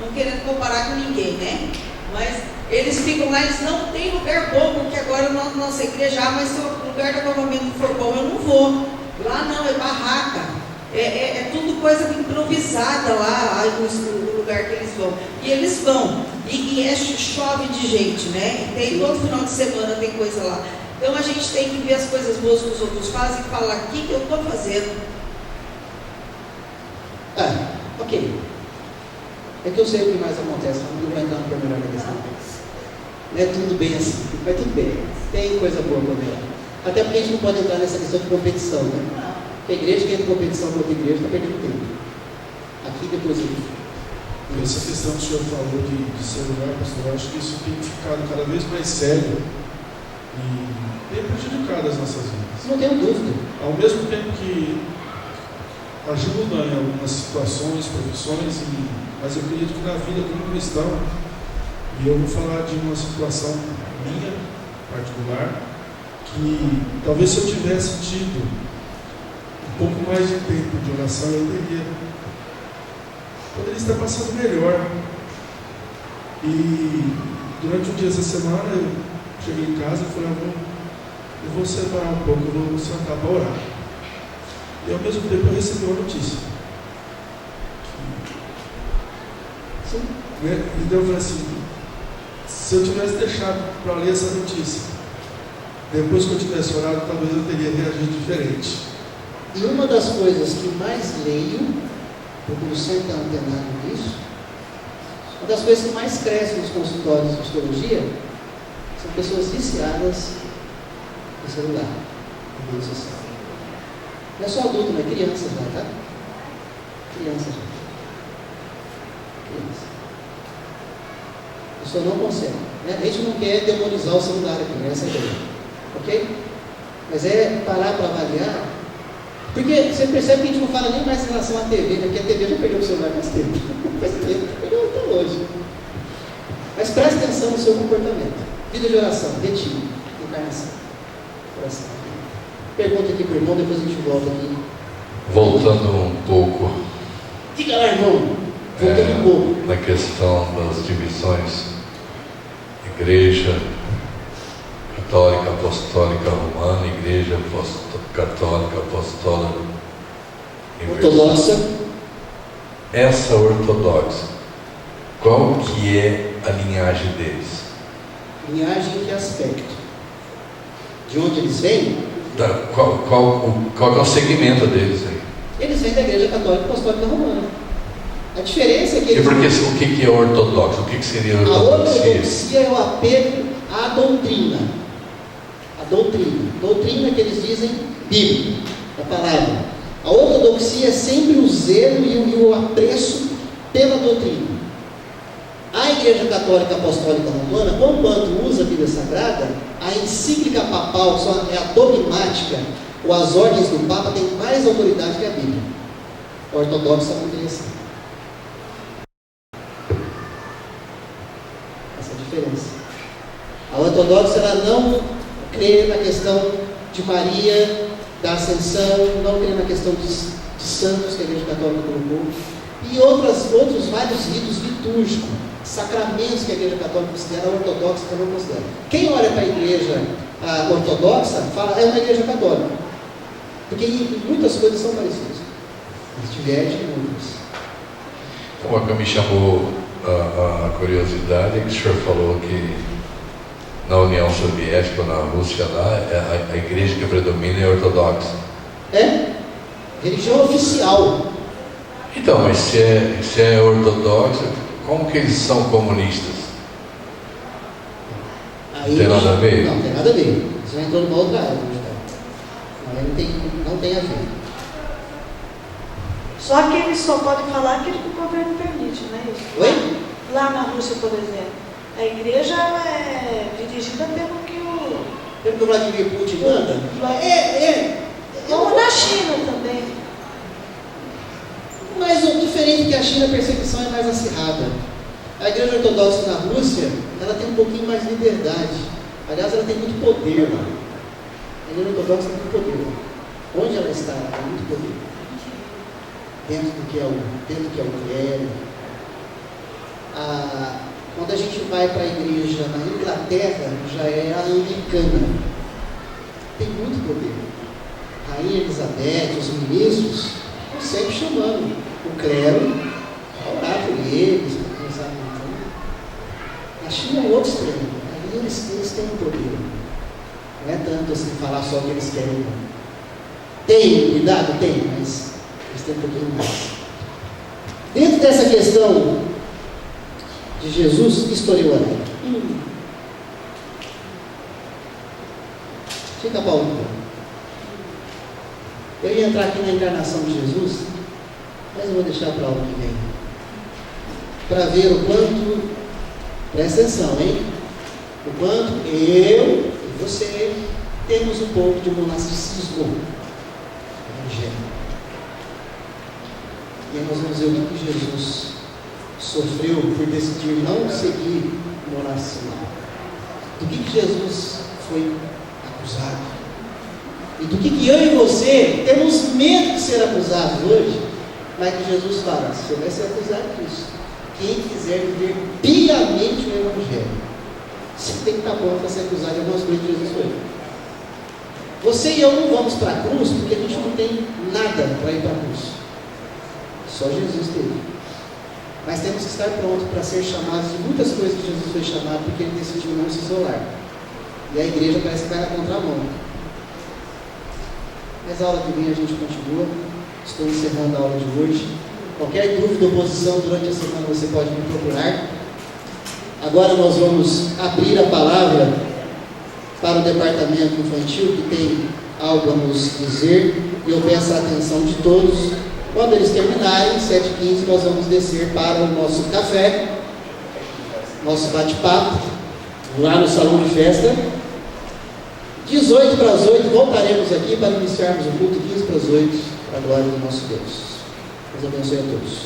não querendo comparar com ninguém, né? Mas eles ficam lá, eles não têm lugar bom, porque agora na nossa igreja, mas se o lugar do acampamento não for bom, eu não vou. Lá não, é barraca. É tudo coisa improvisada lá, o lugar que eles vão. E eles vão. E chove de gente, né? E tem todo final de semana tem coisa lá. Então a gente tem que ver as coisas boas que os outros fazem e falar, o que eu estou fazendo? Ok. É que eu sei o que mais acontece, não vou entrar no pormenor da questão. Não é tudo bem assim, mas tudo bem. Tem coisa boa para ver. Até porque a gente não pode entrar nessa questão de competição, né? Porque a igreja que entra em competição com outra igreja está perdendo tempo. Aqui depois eu digo. Essa questão que o senhor falou de celular, pastor, eu acho que isso tem ficado cada vez mais sério e tem prejudicado as nossas vidas. Não tenho dúvida. Ao mesmo tempo que ajuda em algumas situações, profissões, mas eu acredito que na vida como cristão, e eu vou falar de uma situação minha, particular, que talvez se eu tivesse tido um pouco mais de tempo de oração, eu poderia estar passando melhor. E durante um dia essa semana eu cheguei em casa e falei, eu vou separar um pouco, eu vou sentar para orar. E ao mesmo tempo eu recebi uma notícia. Sim. Né? Então eu falei assim, se eu tivesse deixado para ler essa notícia, depois que eu tivesse orado, talvez eu teria reagido diferente. E uma das coisas que mais leio, procuro sempre estar antenado nisso, uma das coisas que mais cresce nos consultórios de psicologia são pessoas viciadas no celular, no meio social. Não é só adulto, não é criança já, tá? Criança já. Criança. A pessoa não consegue. Né? A gente não quer demonizar o celular aqui, né? Essa é a ideia. Ok? Mas é parar para avaliar. Porque você percebe que a gente não fala nem mais em relação à TV, né? Porque a TV já perdeu o celular faz tempo. Faz tempo, perdeu até hoje. Mas preste atenção no seu comportamento. Vida de oração, retiro, encarnação. Oração. Pergunta aqui para o irmão, depois a gente volta aqui. Voltando um pouco. Diga lá, irmão. Voltando um pouco. Na questão das divisões, igreja católica, apostólica romana, igreja católica, apostólica ortodoxa. Essa ortodoxa, qual que é a linhagem deles? Linhagem em que aspecto? De onde eles vêm? Qual é o segmento deles aí? Eles vêm da igreja católica apostólica romana. A diferença é que eles... E porque o que é ortodoxo? O que seria a ortodoxia? ortodoxia é o apego à doutrina. A doutrina. Doutrina que eles dizem bíblica, a palavra. A ortodoxia é sempre o zelo e o apreço pela doutrina. A Igreja Católica Apostólica Romana, conquanto usa a Bíblia Sagrada, a encíclica papal, é a dogmática, ou as ordens do Papa, tem mais autoridade que a Bíblia. A ortodoxa não tem assim. Essa é a diferença. A ortodoxa ela não crê na questão de Maria, da Ascensão, não crê na questão de santos que a Igreja Católica colocou, e outros vários ritos litúrgicos, sacramentos que a Igreja Católica considera, a ortodoxa também considera. Quem olha para a Igreja ortodoxa fala, é uma Igreja Católica, porque em muitas coisas são parecidas, mas divergem em outras. Uma que me chamou a curiosidade é que o senhor falou que na União Soviética, na Rússia lá, a igreja que predomina é ortodoxa. É? Religião oficial. Então, mas se é ortodoxa, como que eles são comunistas? Aí, não tem nada a ver? Não tem nada a ver. Isso já entrou numa outra área. Não tem a ver. Só que eles só podem falar aquilo que o governo permite, não é isso? Oi? Lá na Rússia, por exemplo, a igreja ela é dirigida pelo que o... Pelo que o Vladimir Putin manda? Como na China também. Mas o diferente é que a China, a perseguição é mais acirrada. A igreja ortodoxa na Rússia, ela tem um pouquinho mais de liberdade. Aliás, ela tem muito poder lá. A igreja ortodoxa tem muito poder. Onde ela está, ela tem muito poder. Dentro do que é o clero. Quando a gente vai para a igreja na Inglaterra, já é a anglicana. Tem muito poder. A Rainha Elizabeth, os ministros, estão sempre chamando o clero a orar por eles, para pensar no mundo. A China é outro extremo. Ali eles têm um poder. Não é tanto assim falar só o que eles querem. Não. Tem cuidado? Tem, mas eles têm um pouquinho mais. Dentro dessa questão de Jesus, história orar. Fica Paulo. Eu ia entrar aqui na encarnação de Jesus, mas eu vou deixar para a aula que vem. Para ver o quanto, presta atenção, hein? O quanto eu e você temos um pouco de monasticismo evangélico. E aí nós vamos ver o que Jesus sofreu por decidir não seguir o monasticismo. Do que Jesus foi acusado. E do que eu e você temos medo de ser acusados hoje, mas que Jesus fala, você vai ser acusado disso. Quem quiser viver piamente o Evangelho, você tem que estar pronto para ser acusado de algumas coisas que Jesus foi. Você e eu não vamos para a cruz porque a gente não tem nada para ir para a cruz. Só Jesus teve. Mas temos que estar prontos para ser chamados de muitas coisas que Jesus foi chamado, porque ele decidiu não se isolar. E a igreja parece que vai na contramão. Mas a aula que vem a gente continua. Estou encerrando a aula de hoje. Qualquer dúvida ou oposição durante a semana você pode me procurar. Agora nós vamos abrir a palavra para o departamento infantil, que tem algo a nos dizer. E eu peço a atenção de todos. Quando eles terminarem, 7h15, nós vamos descer para o nosso café, nosso bate-papo, lá no salão de festa. 18 para as 8, voltaremos aqui para iniciarmos o culto 15 para as 8, para a glória do nosso Deus. Deus abençoe a todos.